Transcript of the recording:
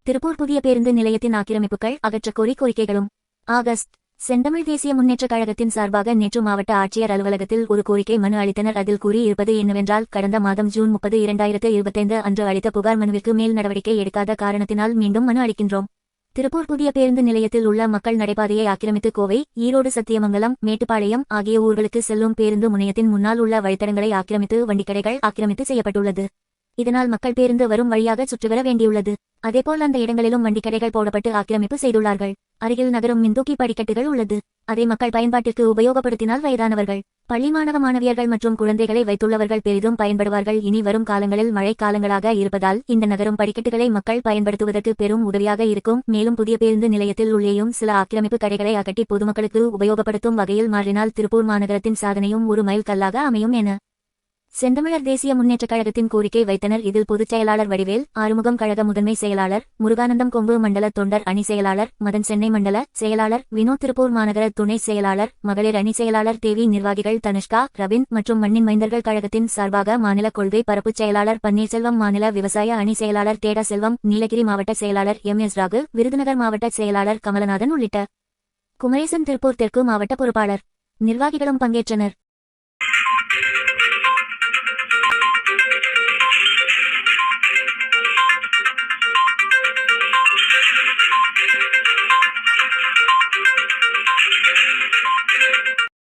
திருப்பூர் புதிய பேருந்து நிலையத்தின் ஆக்கிரமிப்புகள் அகற்றக்கோரி கோரிக்கைகளும். ஆகஸ்ட். செந்தமிழ் தேசிய முன்னேற்றக் கழகத்தின் சார்பாக நேற்று மாவட்ட ஆட்சியர் அலுவலகத்தில் ஒரு கோரிக்கை மனு அளித்தனர். அதில் கூறியிருப்பது என்னவென்றால், கடந்த மாதம் ஜூன் 30, 2025 அன்று அளித்த புகார் மனுவிற்கு மேல் நடவடிக்கை எடுக்காத காரணத்தினால் மீண்டும் மனு அளிக்கின்றோம். திருப்பூர் புதிய பேருந்து நிலையத்தில் உள்ள மக்கள் நடைபாதையை ஆக்கிரமித்து கோவை, ஈரோடு, சத்தியமங்கலம், மேட்டுப்பாளையம் ஆகிய ஊர்களுக்கு செல்லும் பேருந்து முனையத்தின் முன்னால் உள்ள வழித்தடங்களை ஆக்கிரமித்து வண்டிக்கடைகள் ஆக்கிரமித்து செய்யப்பட்டுள்ளது. இதனால் மக்கள் பேருந்து வரும் வழியாக சுற்றிவர வேண்டியுள்ளது. அதேபோல் அந்த இடங்களிலும் வண்டிக்கடைகள் போடப்பட்டு ஆக்கிரமிப்பு செய்துள்ளார்கள். அருகில் நகரும் மின்தூக்கி படிக்கட்டுகள் உள்ளது. அதை மக்கள் பயன்பாட்டிற்கு உபயோகப்படுத்தினால் வயதானவர்கள், பள்ளி மாணவ மாணவியர்கள் மற்றும் குழந்தைகளை வைத்துள்ளவர்கள் பெரிதும் பயன்படுவார்கள். இனி வரும் காலங்களில் மழை காலங்களாக இருப்பதால் இந்த நகரும் படிக்கட்டுகளை மக்கள் பயன்படுத்துவதற்கு பெரும் உதவியாக இருக்கும். மேலும் புதிய பேருந்து நிலையத்தில் உள்ளேயும் சில ஆக்கிரமிப்பு கடைகளை அகற்றி பொதுமக்களுக்கு உபயோகப்படுத்தும் வகையில் மாறினால் திருப்பூர் மாநகரத்தின் சாதனையும் ஒரு மைல் கல்லாக அமையும் என செந்தமிழர் தேசிய முன்னேற்றக் கழகத்தின் கோரிக்கை வைத்தனர். இதில் பொதுச் செயலாளர் வடிவேல், ஆறுமுகம் கழக முதன்மை செயலாளர், முருகானந்தம் கொம்பு மண்டல தொண்டர் அணி செயலாளர், மதன் சென்னை மண்டல செயலாளர், வினோத் திருப்பூர் மாநகர துணை செயலாளர், மகளிர் அணி செயலாளர் தேவி, நிர்வாகிகள் தனுஷ்கா, ரவின் மற்றும் மண்ணின் மைந்தர்கள் கழகத்தின் சார்பாக மாநில கொள்கை பரப்புச் செயலாளர் பன்னீர்செல்வம், மாநில விவசாய அணி செயலாளர் தேடா செல்வம், நீலகிரி மாவட்ட செயலாளர் MS ராகு, விருதுநகர் மாவட்ட செயலாளர் கமலநாதன் உள்ளிட்ட குமரேசன் திருப்பூர் தெற்கு மாவட்ட பொறுப்பாளர் நிர்வாகிகளும் பங்கேற்றனர்.